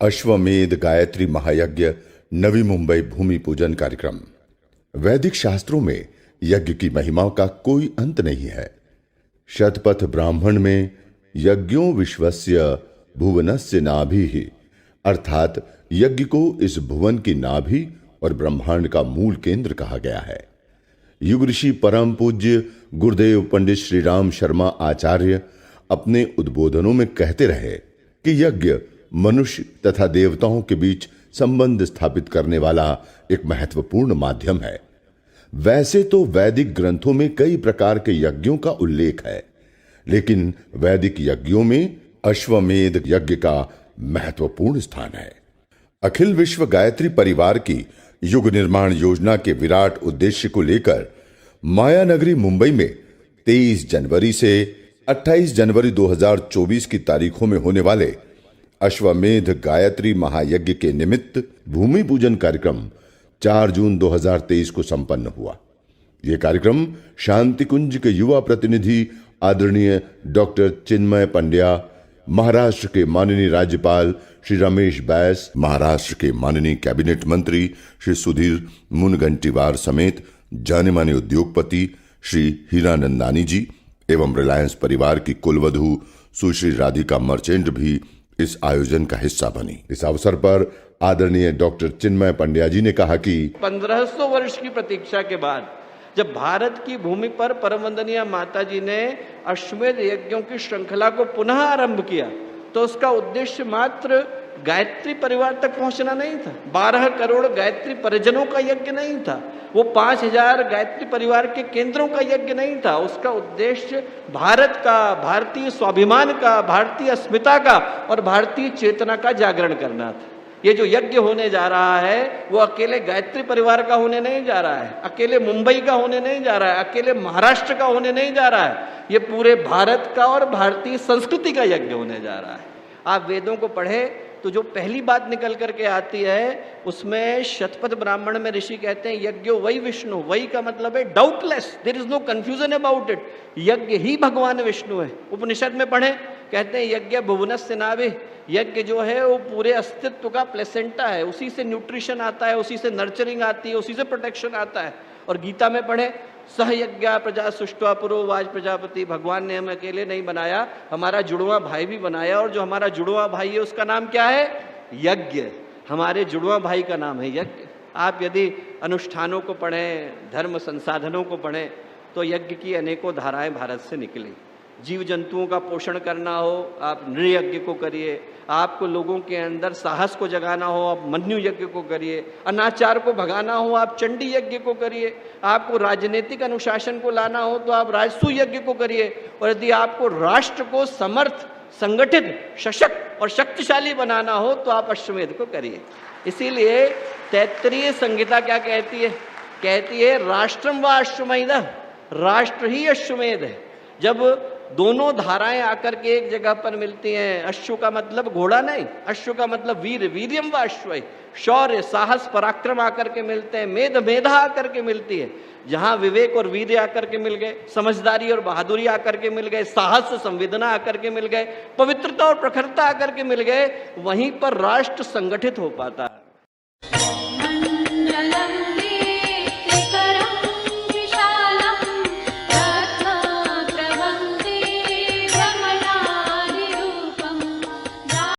अश्वमेध गायत्री महायज्ञ नवी मुंबई भूमि पूजन कार्यक्रम। वैदिक शास्त्रों में यज्ञ की महिमा का कोई अंत नहीं है। शतपथ ब्राह्मण में यज्ञों विश्वस्य भुवनस्य नाभि, अर्थात यज्ञ को इस भुवन की नाभि और ब्रह्मांड का मूल केंद्र कहा गया है। युग ऋषि परम पूज्य गुरुदेव पंडित श्री राम शर्मा आचार्य अपने उद्बोधनों में कहते रहे कि यज्ञ मनुष्य तथा देवताओं के बीच संबंध स्थापित करने वाला एक महत्वपूर्ण माध्यम है। वैसे तो वैदिक ग्रंथों में कई प्रकार के यज्ञों का उल्लेख है, लेकिन वैदिक यज्ञों में अश्वमेध यज्ञ का महत्वपूर्ण स्थान है। अखिल विश्व गायत्री परिवार की युग निर्माण योजना के विराट उद्देश्य को लेकर माया नगरी मुंबई में 23 जनवरी से 28 जनवरी 2024 की तारीखों में होने वाले अश्वमेध गायत्री महायज्ञ के निमित्त भूमि पूजन कार्यक्रम 4 जून 2023 को संपन्न हुआ। यह कार्यक्रम शांति कुंज के युवा प्रतिनिधि आदरणीय डॉक्टर चिन्मय पंड्या, महाराष्ट्र के माननीय राज्यपाल श्री रमेश बैस, महाराष्ट्र के माननीय कैबिनेट मंत्री श्री सुधीर मुनगंटीवार समेत जाने माने उद्योगपति श्री हीरानंदानी जी एवं रिलायंस परिवार की कुलवधू सुश्री राधिका मर्चेंट भी इस आयोजन का हिस्सा बनी। इस अवसर पर आदरणीय डॉक्टर चिन्मय पंड्या जी ने कहा कि 1500 वर्ष की प्रतीक्षा के बाद जब भारत की भूमि पर परम वंदनीय माता जी ने अश्वमेध यज्ञों की श्रृंखला को पुनः आरंभ किया, तो उसका उद्देश्य मात्र गायत्री परिवार तक पहुंचना नहीं था। 12 करोड़ गायत्री परिजनों का यज्ञ नहीं था, वो 5000 गायत्री परिवार के केंद्रों का यज्ञ नहीं था। उसका उद्देश्य भारत का, भारतीय स्वाभिमान का, भारतीय अस्मिता का और भारतीय चेतना का जागरण करना था। ये जो यज्ञ होने जा रहा है वो अकेले गायत्री परिवार का होने नहीं जा रहा है, अकेले मुंबई का होने नहीं जा रहा है, अकेले महाराष्ट्र का होने नहीं जा रहा है। ये पूरे भारत का और भारतीय संस्कृति का यज्ञ होने जा रहा है। आप वेदों को पढ़े तो जो पहली बात निकल करके आती है उसमें शतपथ ब्राह्मण में ऋषि कहते हैं यज्ञो वही विष्णु। वही का मतलब है doubtless, there is no confusion about it, यज्ञ ही भगवान विष्णु है। उपनिषद में पढ़े कहते हैं यज्ञ भुवनस्य नाभि, यज्ञ जो है वो पूरे अस्तित्व का प्लेसेंटा है, उसी से न्यूट्रिशन आता है, उसी से नर्चरिंग आती है, उसी से प्रोटेक्शन आता है। और गीता में पढ़े सह यज्ञा प्रजा सुष्टवा पुरोवाच प्रजापति, भगवान ने हमें अकेले नहीं बनाया, हमारा जुड़वा भाई भी बनाया, और जो हमारा जुड़वा भाई है उसका नाम क्या है? यज्ञ। हमारे जुड़वा भाई का नाम है यज्ञ। आप यदि अनुष्ठानों को पढ़ें, धर्म संसाधनों को पढ़ें, तो यज्ञ की अनेकों धाराएं भारत से निकली। जीव जंतुओं का पोषण करना हो, आप नृयज्ञ को करिए। आपको लोगों के अंदर साहस को जगाना हो, आप मन्यु यज्ञ को करिए। अनाचार को भगाना हो, आप चंडी यज्ञ को करिए। आपको राजनीतिक अनुशासन को लाना हो तो आप राजसू यज्ञ को करिए। और यदि आपको राष्ट्र को समर्थ, संगठित, सशक्त और शक्तिशाली बनाना हो तो आप अश्वमेध को करिए। इसीलिए तैत्तिरीय संहिता क्या कहती है? कहती है राष्ट्रम व अश्वमेध, राष्ट्र ही अश्वमेध है। जब दोनों धाराएं आकर के एक जगह पर मिलती हैं, अश्व का मतलब घोड़ा नहीं, अश्व का मतलब वीर, वीर्यम व अश्वय, शौर्य, साहस, पराक्रम आकर के मिलते हैं, मेध, मेधा आकर के मिलती है। जहां विवेक और वीर्य आकर के मिल गए, समझदारी और बहादुरी आकर के मिल गए, साहस और संवेदना आकर के मिल गए, पवित्रता और प्रखरता आकर के मिल गए, वहीं पर राष्ट्र संगठित हो पाता है।